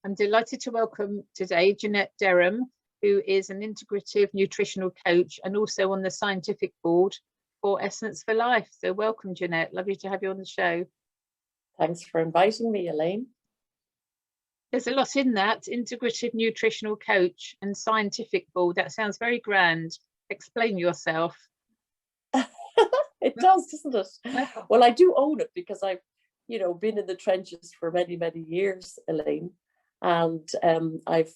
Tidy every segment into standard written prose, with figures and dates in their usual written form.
I'm delighted to welcome today Janette Derham, who is an integrative nutritional coach and also on the scientific board for Essence for Life. So welcome, Janette. Lovely to have you on the show. Thanks for inviting me, Elaine. There's a lot in that, integrative nutritional coach and scientific board. That sounds very grand. Explain yourself. It does, doesn't it? Well, I do own it because I've, been in the trenches for many, many years, Elaine. And I've,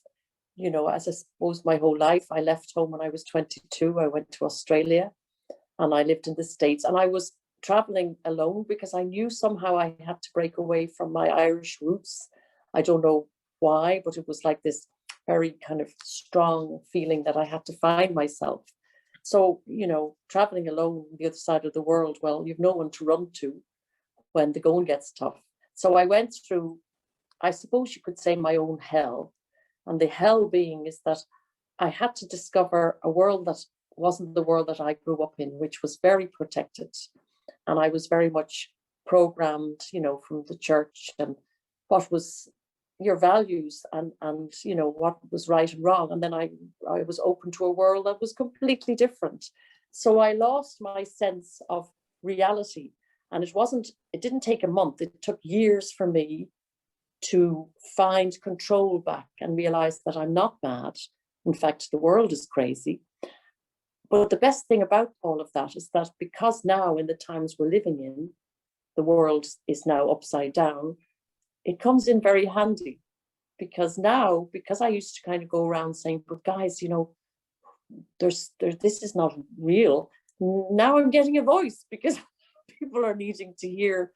as I suppose my whole life, I left home when I was 22. I went to Australia and I lived in the States, and I was traveling alone because I knew somehow I had to break away from my Irish roots. I don't know why, but it was like this very kind of strong feeling that I had to find myself. So, traveling alone on the other side of the world, well, you've no one to run to when the going gets tough. So I went through, I suppose you could say, my own hell. And the hell being is that I had to discover a world that wasn't the world that I grew up in, which was very protected. And I was very much programmed, from the church and what was your values and what was right and wrong. And then I was open to a world that was completely different. So I lost my sense of reality. And it didn't take a month. It took years for me to find control back and realize that I'm not mad. In fact, the world is crazy. But the best thing about all of that is that because now in the times we're living in, the world is now upside down, it comes in very handy. Because I used to kind of go around saying, but guys, this is not real. Now I'm getting a voice because people are needing to hear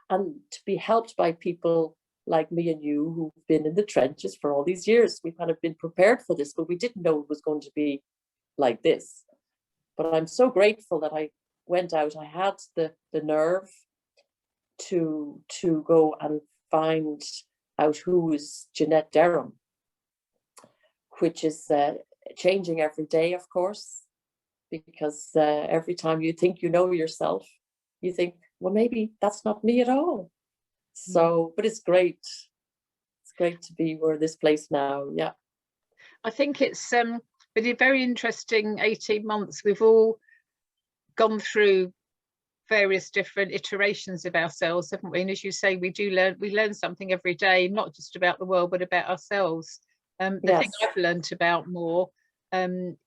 and to be helped by people like me and you who've been in the trenches for all these years. We've kind of been prepared for this, but we didn't know it was going to be like this. But I'm so grateful that I went out. I had the nerve to go and find out who is Janette Derham, which is changing every day, of course, because every time you think you know yourself, you think, well, maybe that's not me at all. So, but it's great. It's great to be this place now. Yeah. I think it's been a very interesting 18 months. We've all gone through various different iterations of ourselves, haven't we? And as you say, we learn something every day, not just about the world, but about ourselves. The thing I've learned about more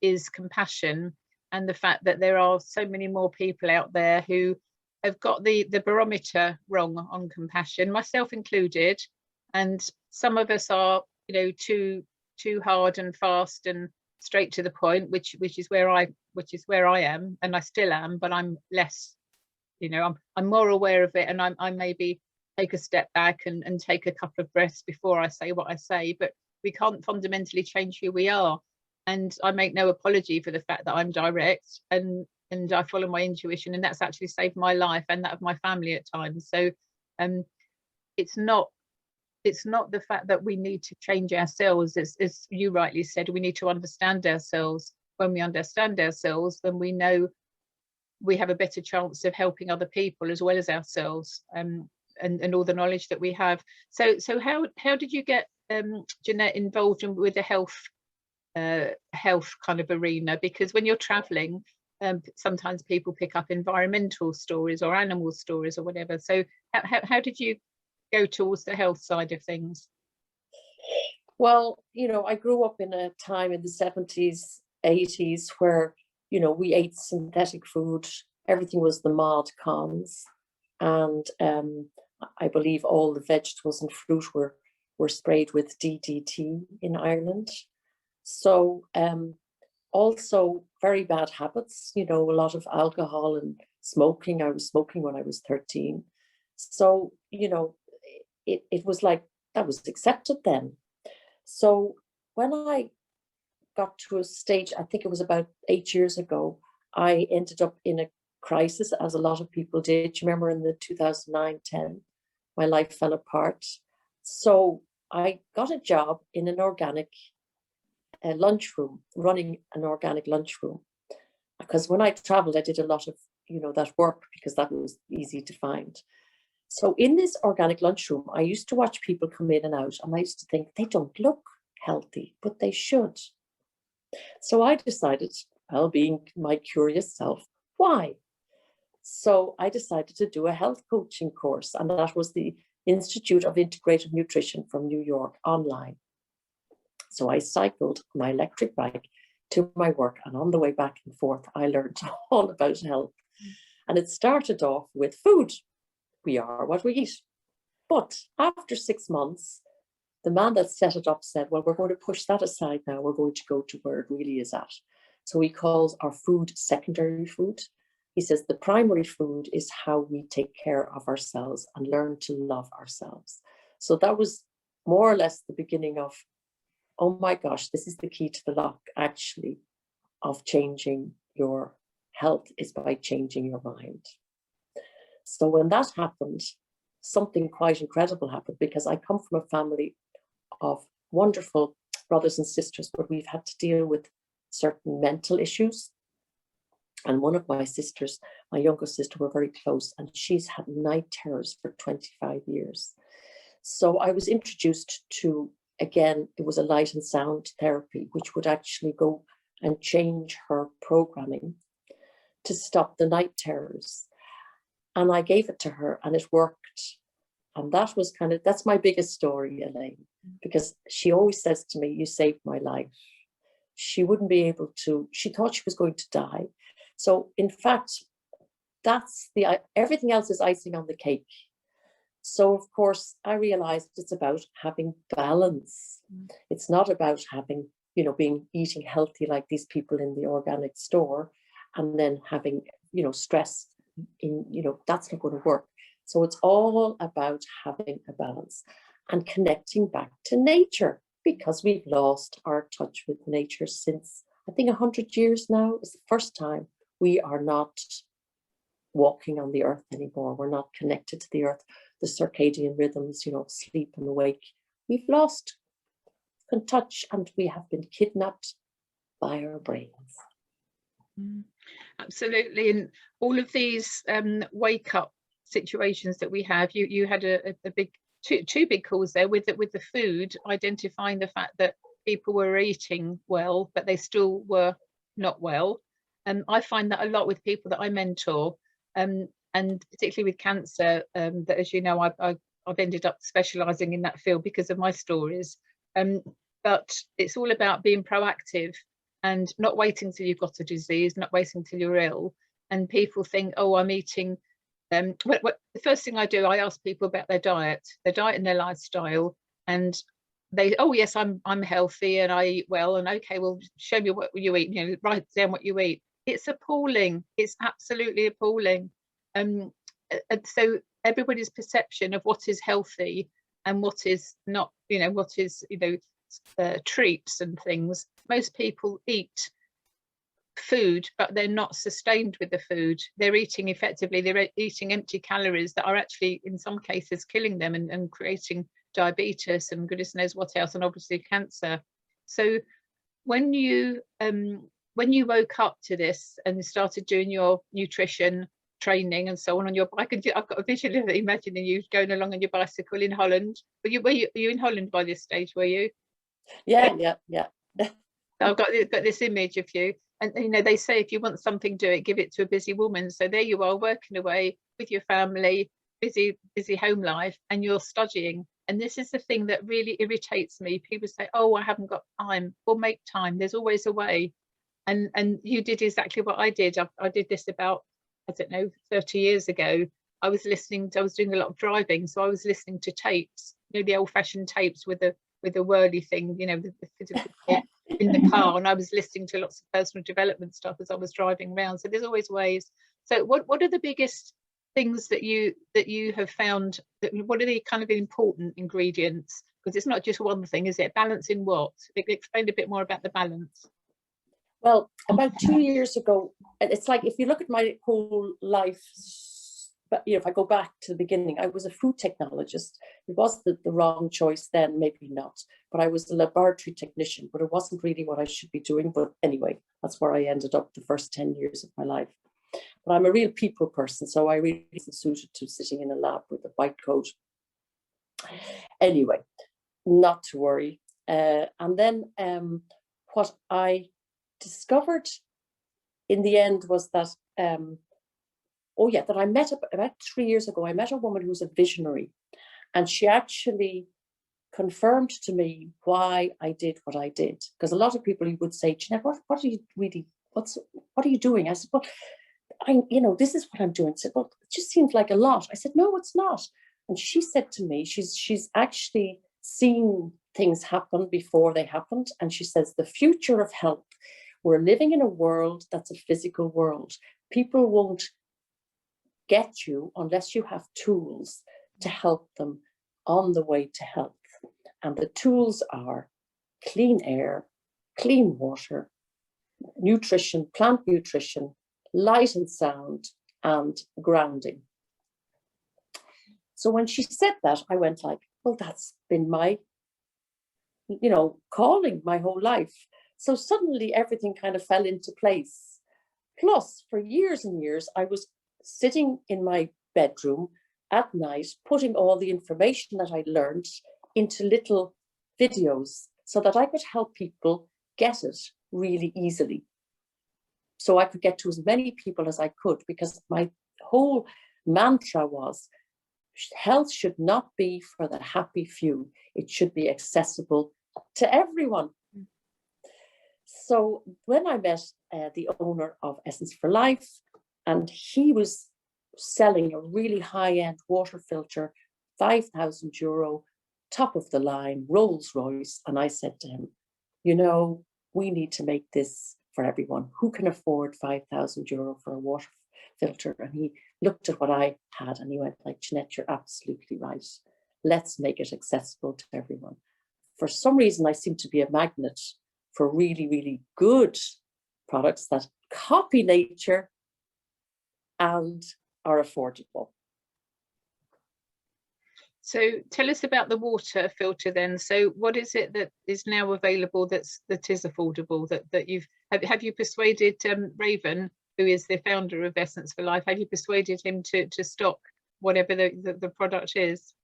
is compassion, and the fact that there are so many more people out there who have got the barometer wrong on compassion, myself included. And some of us are, too hard and fast and straight to the point, which is where I am, and I still am, but I'm less. I'm more aware of it, and I maybe take a step back and take a couple of breaths before I say what I say. But we can't fundamentally change who we are, and I make no apology for the fact that I'm direct and I follow my intuition, and that's actually saved my life and that of my family at times. So it's not the fact that we need to change ourselves, as you rightly said. We need to understand ourselves. When we understand ourselves, then we know we have a better chance of helping other people as well as ourselves, and all the knowledge that we have. So how did you get Janette involved with the health kind of arena? Because when you're traveling, sometimes people pick up environmental stories or animal stories or whatever. So how did you go towards the health side of things? Well, I grew up in a time in the 70s, 80s where we ate synthetic food. Everything was the mod cons. And I believe all the vegetables and fruit were sprayed with DDT in Ireland. So also very bad habits, a lot of alcohol and smoking. I was smoking when I was 13. So, it was like that was accepted then. So when I got to a stage, I think it was about 8 years ago, I ended up in a crisis, as a lot of people did. You remember in the 2009-10, my life fell apart. So I got a job in an organic lunchroom, running an organic lunchroom. Because when I traveled, I did a lot of, that work because that was easy to find. So in this organic lunchroom, I used to watch people come in and out, and I used to think they don't look healthy, but they should. So I decided, well, being my curious self, why? So I decided to do a health coaching course, and that was the Institute of Integrative Nutrition from New York online. So I cycled my electric bike to my work, and on the way back and forth, I learned all about health. And it started off with food. We are what we eat. But after 6 months, the man that set it up said, well, we're going to push that aside now. We're going to go to where it really is at. So he calls our food secondary food. He says the primary food is how we take care of ourselves and learn to love ourselves. So that was more or less the beginning of, oh my gosh, this is the key to the lock, actually, of changing your health is by changing your mind. So when that happened, something quite incredible happened, because I come from a family of wonderful brothers and sisters, but we've had to deal with certain mental issues. And one of my sisters, my younger sister, we're very close, and she's had night terrors for 25 years. So I was introduced to, again, it was a light and sound therapy, which would actually go and change her programming to stop the night terrors. And I gave it to her, and it worked. And that was that's my biggest story, Elaine, because she always says to me, you saved my life. She wouldn't be able to, she thought she was going to die. So in fact, everything else is icing on the cake. So of course, I realized it's about having balance. It's not about having, eating healthy like these people in the organic store, and then having, stress that's not going to work. So it's all about having a balance and connecting back to nature, because we've lost our touch with nature since, I think, 100 years now is the first time we are not walking on the earth anymore. We're not connected to the earth, the circadian rhythms, sleep and awake. We've lost touch, and we have been kidnapped by our brains. Absolutely. And all of these wake up situations that we have, you had a big two big calls there with the food, identifying the fact that people were eating well, but they still were not well. And I find that a lot with people that I mentor, and particularly with cancer, that, as you know, I've ended up specialising in that field because of my stories. But it's all about being proactive and not waiting till you've got a disease, not waiting till you're ill. And people think, oh, I'm eating. The first thing I do, I ask people about their diet and their lifestyle, and they, oh yes, I'm healthy and I eat well, and okay, well, show me what you eat. Write down what you eat. It's appalling. It's absolutely appalling. And so everybody's perception of what is healthy and what is not, what is, treats and things. Most people eat food, but they're not sustained with the food. They're eating effectively, they're eating empty calories that are actually in some cases killing them and creating diabetes and goodness knows what else, and obviously cancer. So when you woke up to this and started doing your nutrition training and so on your bike, I've got a vision of imagining you going along on your bicycle in Holland. Were you in Holland by this stage, were you? Yeah. I've got this image of you. And they say if you want something, do it, give it to a busy woman. So there you are, working away with your family, busy home life, and you're studying. And this is the thing that really irritates me. People say, oh, I haven't got time. Well, make time. There's always a way. And you did exactly what I did. I did this about, 30 years ago. I was doing a lot of driving. So I was listening to tapes, the old fashioned tapes with a whirly thing, in the car, and I was listening to lots of personal development stuff as I was driving around. So there's always ways. So what are the biggest things that you have found, what are the kind of important ingredients? Because it's not just one thing, is it? Balance in what? Explain a bit more about the balance. Well, about 2 years ago, it's like, if you look at my whole life, but if I go back to the beginning, I was a food technologist. It was the wrong choice then, maybe not, but I was a laboratory technician, but it wasn't really what I should be doing. But anyway, that's where I ended up the first 10 years of my life. but I'm a real people person, so I really isn't suited to sitting in a lab with a white coat. Anyway, not to worry. And then what I discovered in the end was that, that I met about 3 years ago, I met a woman who's a visionary, and she actually confirmed to me why I did what I did. Because a lot of people would say, Janette, what are you really, what are you doing? I said, well, this is what I'm doing. I said, well, it just seems like a lot. I said, no, it's not. And she said to me, she's actually seen things happen before they happened. And she says, the future of health, we're living in a world that's a physical world. People won't get you unless you have tools to help them on the way to health. And the tools are clean air, clean water, nutrition, plant nutrition, light and sound, and grounding. So when she said that, I went like, well, that's been my, calling my whole life. So suddenly everything kind of fell into place. Plus, for years and years, I was sitting in my bedroom at night, putting all the information that I learned into little videos so that I could help people get it really easily. So I could get to as many people as I could, because my whole mantra was, health should not be for the happy few. It should be accessible to everyone. So when I met the owner of Essence for Life, and he was selling a really high-end water filter, €5,000, top of the line, Rolls Royce. And I said to him, we need to make this for everyone. Who can afford €5,000 for a water filter? And he looked at what I had and he went like, Janette, you're absolutely right. Let's make it accessible to everyone. For some reason, I seem to be a magnet for really, really good products that copy nature and are affordable. So tell us about the water filter then. So what is it that is now available that is affordable, that have you persuaded Raven, who is the founder of Essence for Life, have you persuaded him to stock whatever the product is?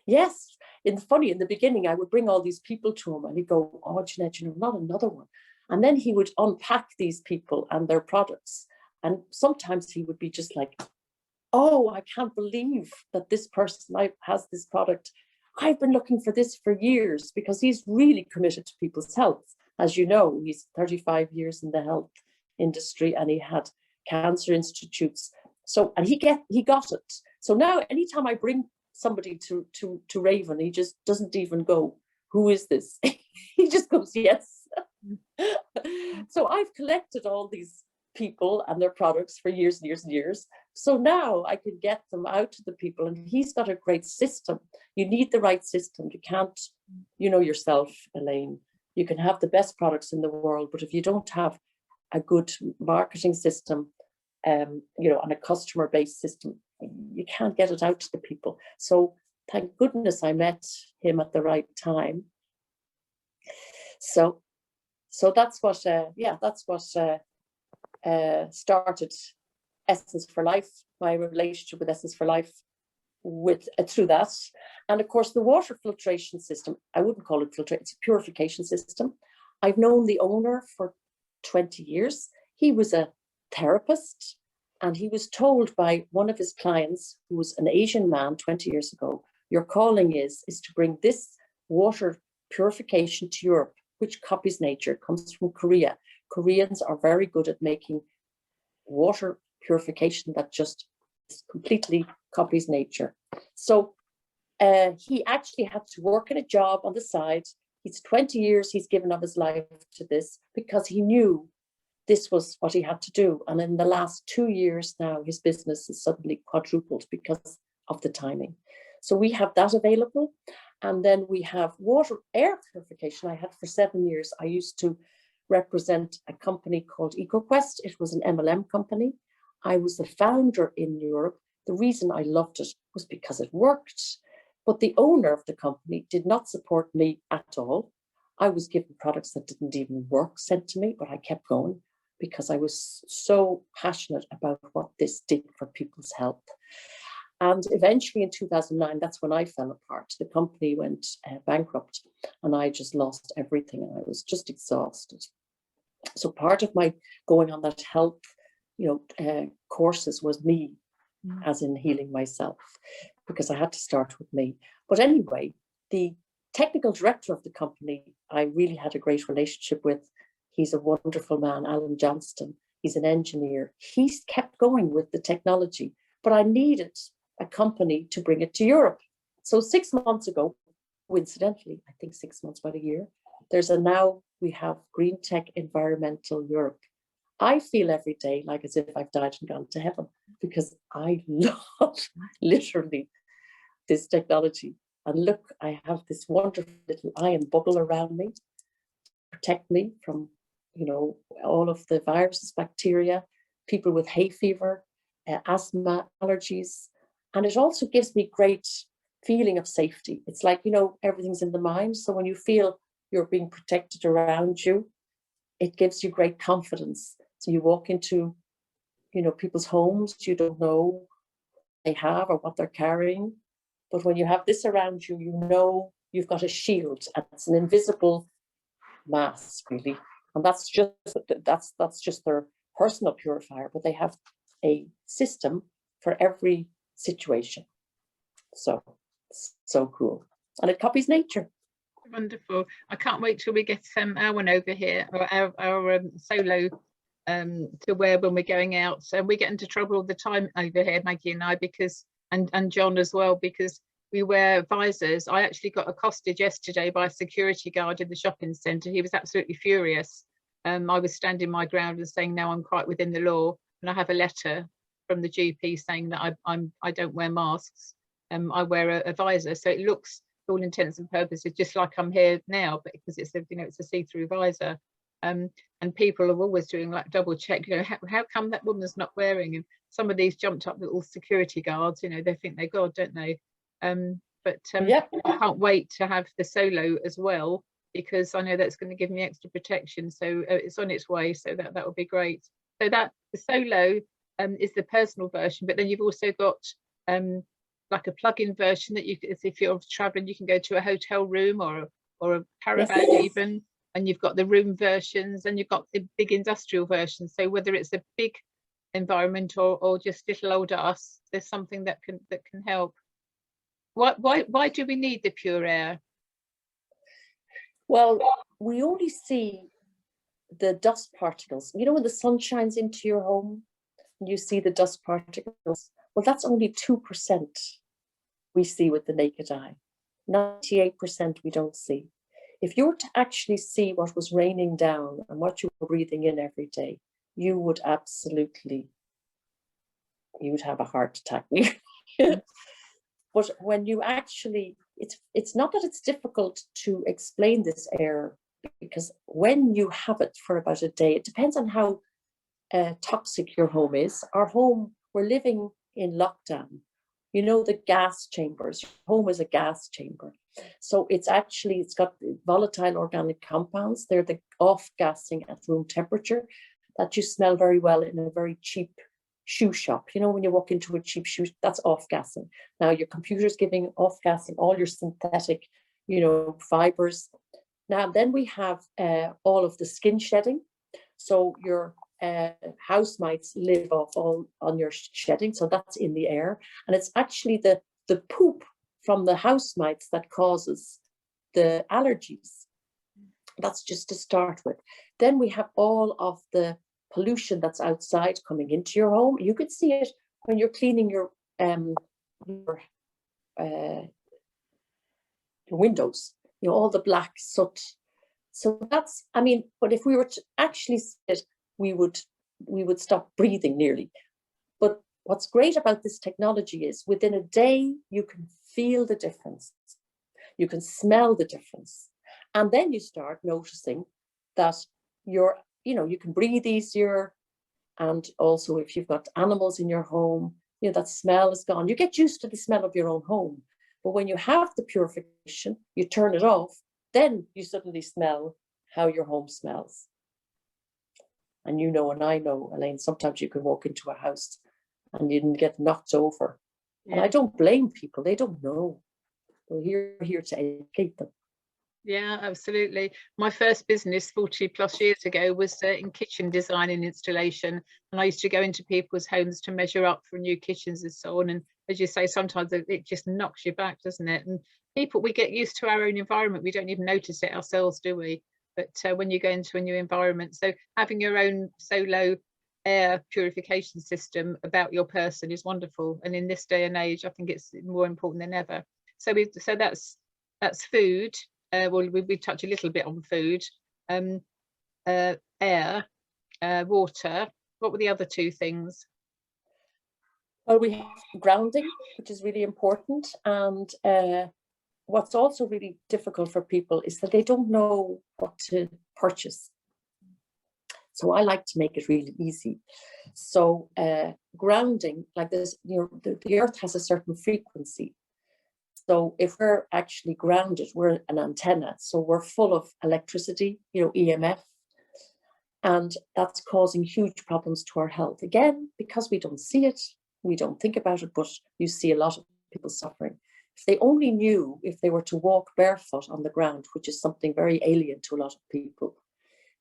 Yes. In the beginning, I would bring all these people to him and he'd go, oh, Janette, not another one. And then he would unpack these people and their products. And sometimes he would be just like, oh, I can't believe that this person has this product. I've been looking for this for years, because he's really committed to people's health. As you know, he's 35 years in the health industry and he had cancer institutes. So, and he got it. So now anytime I bring somebody to Raven, he just doesn't even go, who is this? He just goes, yes. So I've collected all these people and their products for years and years and years. So now I can get them out to the people, and he's got a great system. You need the right system. You can't, yourself, Elaine, you can have the best products in the world, but if you don't have a good marketing system, and a customer-based system, you can't get it out to the people. So thank goodness I met him at the right time. So that's what, started Essence for Life, my relationship with Essence for Life through that. And of course, the water filtration system, I wouldn't call it filtration, it's a purification system. I've known the owner for 20 years. He was a therapist, and he was told by one of his clients, who was an Asian man 20 years ago, your calling is to bring this water purification to Europe, which copies nature, comes from Korea. Koreans are very good at making water purification that just completely copies nature. So he actually had to work in a job on the side. He's 20 years, he's given up his life to this, because he knew this was what he had to do. And in the last 2 years now, his business is suddenly quadrupled because of the timing. So we have that available. And then we have air purification. I had for 7 years. I used to represent a company called EcoQuest. It was an MLM company. I was the founder in Europe. The reason I loved it was because it worked. But the owner of the company did not support me at all. I was given products that didn't even work sent to me, but I kept going. because I was so passionate about what this did for people's health. And eventually in 2009, that's when I fell apart. The company went bankrupt and I just lost everything and I was just exhausted. So part of my going on that health, courses was me, as in healing myself, because I had to start with me. But anyway, the technical director of the company, I really had a great relationship with. He's a wonderful man, Alan Johnston. He's an engineer. He's kept going with the technology, but I needed a company to bring it to Europe. So 6 months ago, coincidentally, I think 6 months, about a year, we have Green Tech Environmental Europe. I feel every day like as if I've died and gone to heaven, because I love literally this technology. And look, I have this wonderful little iron bubble around me to protect me from, all of the viruses, bacteria, people with hay fever, asthma, allergies. And it also gives me great feeling of safety. It's like, everything's in the mind. So when you feel you're being protected around you, it gives you great confidence. So you walk into, people's homes, you don't know what they have or what they're carrying. But when you have this around you, you've got a shield, and it's an invisible mask, really. And that's just their personal purifier, but they have a system for every situation. So cool. And it copies nature. Wonderful. I can't wait till we get our one over here, or our solo to wear when we're going out. So we get into trouble all the time over here, Maggie and I, because and John as well, because we wear visors. I actually got accosted yesterday by a security guard in the shopping centre. He was absolutely furious. I was standing my ground and saying, no, I'm quite within the law, and I have a letter from the GP saying that I don't wear masks. I wear a visor, so it looks, for all intents and purposes, just like I'm here now, but because it's a see-through visor. And people are always doing like double check, how come that woman's not wearing? And some of these jumped up little security guards, they think they're God, don't they? Yeah. I can't wait to have the solo as well, because I know that's going to give me extra protection. So it's on its way, so that will be great. So that the solo is the personal version, but then you've also got like a plug-in version that if you're traveling, you can go to a hotel room or a caravan. Yes. Even, and you've got the room versions, and you've got the big industrial versions. So whether it's a big environment or just little old us, there's something that can help. Why do we need the pure air? Well, we only see the dust particles. When the sun shines into your home and you see the dust particles, well, that's only 2% we see with the naked eye. 98% we don't see. If you were to actually see what was raining down and what you were breathing in every day, you would have a heart attack. But when you actually, it's not that it's difficult to explain this air, because when you have it for about a day, it depends on how toxic your home is. Our home, we're living in lockdown. The gas chambers, your home is a gas chamber. So it's got volatile organic compounds. They're the off-gassing at room temperature that you smell very well in a very cheap shoe shop. When you walk into a cheap shoe, that's off-gassing. Now your computer's giving off-gassing all your synthetic, fibers. Now then we have all of the skin shedding. So your house mites live off all on your shedding. So that's in the air. And it's actually the poop from the house mites that causes the allergies. That's just to start with. Then we have all of the pollution that's outside coming into your home. You could see it when you're cleaning your windows, all the black soot. So that's, but if we were to actually see it, we would stop breathing nearly. But what's great about this technology is within a day, you can feel the difference. You can smell the difference. And then you start noticing that you can breathe easier. And also if you've got animals in your home, that smell is gone. You get used to the smell of your own home. But when you have the purification, you turn it off, then you suddenly smell how your home smells. And you know, and I know, Elaine, sometimes you can walk into a house and you can get knocked over. And I don't blame people, they don't know. We're here to educate them. Yeah, absolutely. My first business 40 plus years ago was in kitchen design and installation. And I used to go into people's homes to measure up for new kitchens and so on. And as you say, sometimes it just knocks you back, doesn't it? And people, we get used to our own environment. We don't even notice it ourselves, do we? But when you go into a new environment, so having your own solo air purification system about your person is wonderful. And in this day and age, I think it's more important than ever. So that's food. Well, we touch a little bit on food, air, water. What were the other two things? Well, we have grounding, which is really important. And what's also really difficult for people is that they don't know what to purchase. So I like to make it really easy. So grounding, like this, the earth has a certain frequency. So if we're actually grounded, we're an antenna. So we're full of electricity, EMF, and that's causing huge problems to our health. Again, because we don't see it, we don't think about it, but you see a lot of people suffering. If they only knew, if they were to walk barefoot on the ground, which is something very alien to a lot of people,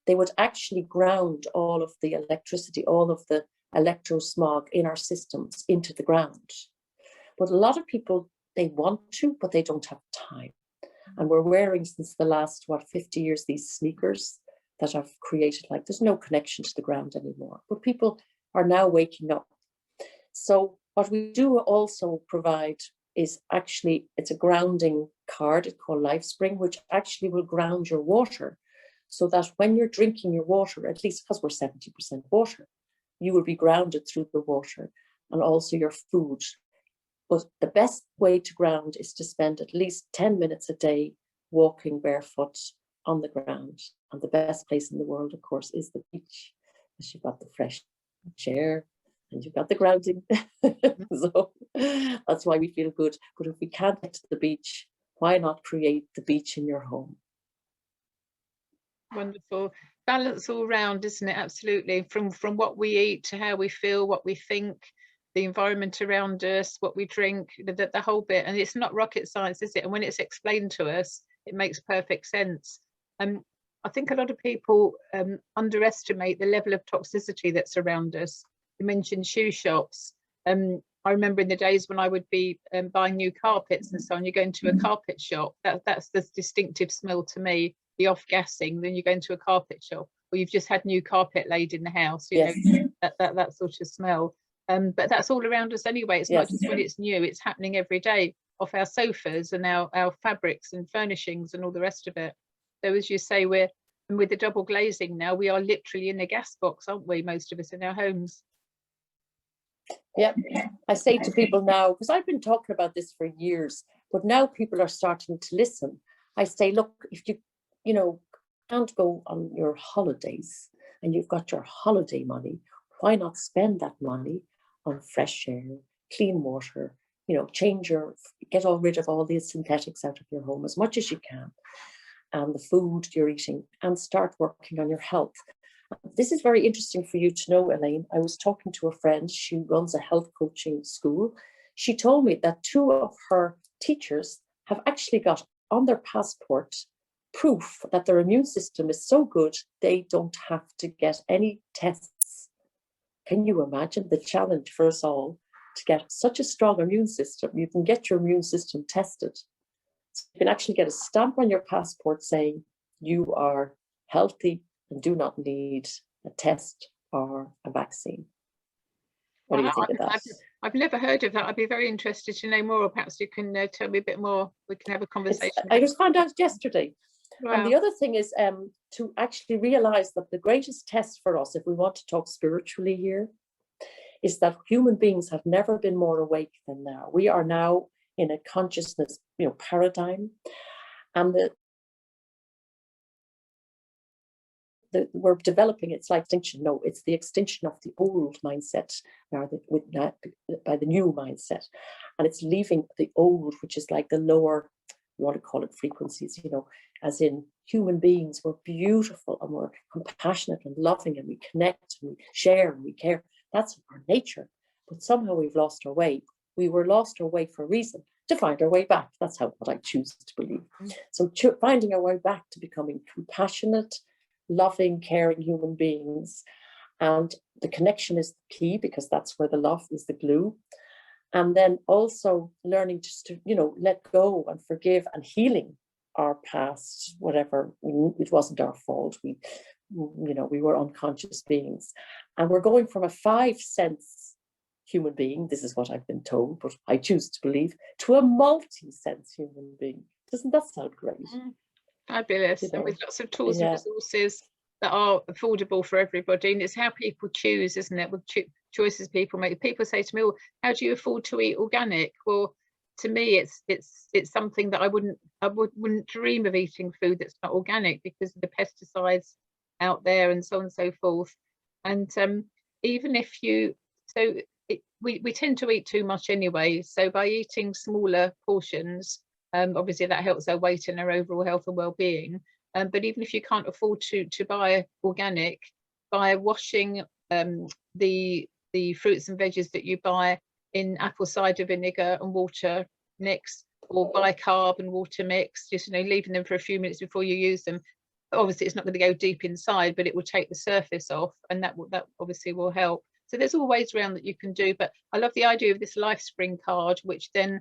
they would actually ground all of the electricity, all of the electrosmog in our systems into the ground. But a lot of people, they want to, but they don't have time. And we're wearing, since the last, 50 years, these sneakers that have created, like, there's no connection to the ground anymore. But people are now waking up. So what we do also provide is actually, it's a grounding card, it's called LifeSpring, which actually will ground your water, so that when you're drinking your water, at least because we're 70% water, you will be grounded through the water, and also your food. But the best way to ground is to spend at least 10 minutes a day walking barefoot on the ground. And the best place in the world, of course, is the beach, because you've got the fresh air and you've got the grounding. So that's why we feel good. But if we can't get to the beach, why not create the beach in your home? Wonderful. Balance all round, isn't it? Absolutely. From what we eat to how we feel, what we think, the environment around us, what we drink, the whole bit. And it's not rocket science, is it? And when it's explained to us, it makes perfect sense. I think a lot of people underestimate the level of toxicity that's around us. You mentioned shoe shops. I remember in the days when I would be buying new carpets and so on, you go into a carpet shop, that's the distinctive smell to me, the off-gassing. Then you go into a carpet shop, or you've just had new carpet laid in the house, Yes. that sort of smell. But that's all around us anyway. It's not just when it's new, it's happening every day, off our sofas and our fabrics and furnishings and all the rest of it. So as you say, and with the double glazing now, we are literally in a gas box, aren't we, most of us in our homes? Yeah, I say to people now, because I've been talking about this for years, but now people are starting to listen. I say, look, if you can't go on your holidays and you've got your holiday money, why not spend that money on fresh air, clean water, get rid of all these synthetics out of your home as much as you can, and the food you're eating, and start working on your health. This is very interesting for you to know, Elaine. I was talking to a friend, she runs a health coaching school. She told me that 2 of her teachers have actually got on their passport proof that their immune system is so good, they don't have to get any tests. Can you imagine the challenge for us all to get such a strong immune system? You can get your immune system tested. So you can actually get a stamp on your passport saying you are healthy and do not need a test or a vaccine. What do you think of that? I've never heard of that. I'd be very interested to know more, or perhaps you can tell me a bit more. We can have a conversation. I just found out yesterday. Wow. And the other thing is to actually realize that the greatest test for us, if we want to talk spiritually here, is that human beings have never been more awake than now. We are now in a consciousness paradigm, and we're developing, it's like extinction. No, it's the extinction of the old mindset by the new mindset. And it's leaving the old, which is like the lower you want to call it frequencies, you know, as in human beings, we're beautiful and we're compassionate and loving and we connect and we share and we care. That's our nature. But somehow we've lost our way. We were lost our way for a reason, to find our way back. That's what I choose to believe. So finding our way back to becoming compassionate, loving, caring human beings. And the connection is the key, because that's where the love is the glue. And then also learning just to, you know, let go and forgive and healing our past, whatever, it wasn't our fault. We, you know, we were unconscious beings. And we're going from a 5-sense human being, this is what I've been told, but I choose to believe, to a multi-sense human being. Doesn't that sound great? Fabulous. You know? And with lots of tools and resources that are affordable for everybody. And it's how people choose, isn't it? With choices people make. People say to me, "Oh, how do you afford to eat organic?" Well, to me, it's something that I wouldn't dream of eating food that's not organic, because of the pesticides out there and so on and so forth. And even if you, we tend to eat too much anyway. So by eating smaller portions, obviously that helps our weight and our overall health and well-being. But even if you can't afford to buy organic, by washing the fruits and veggies that you buy in apple cider vinegar and water mix, or bicarb and water mix, just, you know, leaving them for a few minutes before you use them. Obviously it's not going to go deep inside, but it will take the surface off, and that obviously will help. So there's all ways around that you can do. But I love the idea of this LifeSpring card, which then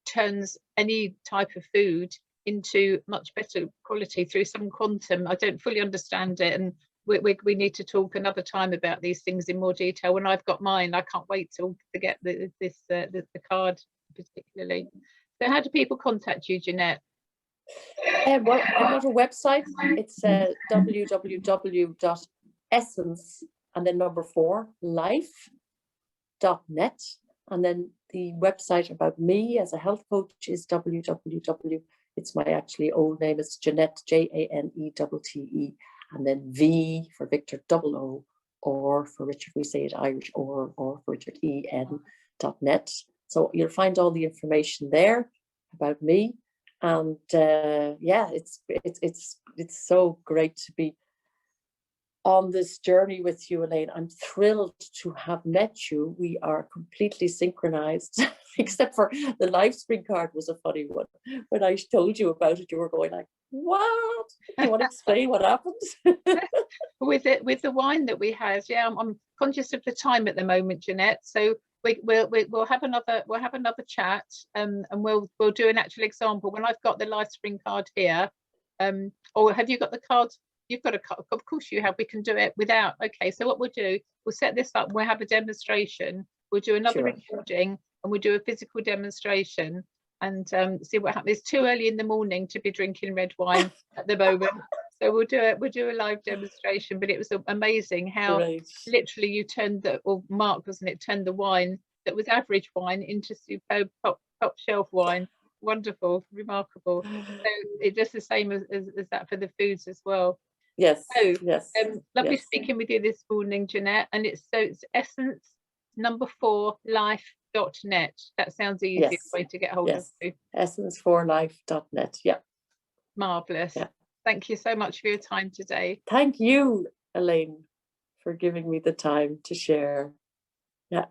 turns any type of food into much better quality through some quantum. I don't fully understand it, and we need to talk another time about these things in more detail. When I've got mine, I can't wait to get the card particularly. So how do people contact you, Janette? Well, I've got a website. It's www.essence and then number 4 life.net. And then the website about me as a health coach is www. It's my actually old name. It's Janette, Janette, and then V for Victor, O, or for Richard, we say it Irish, or for Richard, EN.net. So you'll find all the information there about me. And yeah, it's so great to be on this journey with you, Elaine. I'm thrilled to have met you. We are completely synchronized, except for the LifeSpring card was a funny one. When I told you about it, you were going like, what? You want to explain what happened? With the wine that we had, yeah, I'm conscious of the time at the moment, Janette. So we'll have another chat, and we'll do an actual example. When I've got the LifeSpring card here, or have you got the card? You've got a card, of course you have. We can do it without. Okay, so what we'll do, we'll set this up. We'll have a demonstration. We'll do another recording, and we'll do a physical demonstration, and see what happens. It's too early in the morning to be drinking red wine at the moment. So we'll do a live demonstration. But it was amazing how literally you turned Mark, wasn't it, turned the wine that was average wine into superb top shelf wine. Wonderful, remarkable. So it's just the same as that for the foods as well. Yes. So yes. Lovely speaking with you this morning, Janette. And it's essence number 4 life.net. That sounds easy way to get hold of you. Essence4life.net. Yeah. Marvelous. Yeah. Thank you so much for your time today. Thank you, Elaine, for giving me the time to share. Yeah.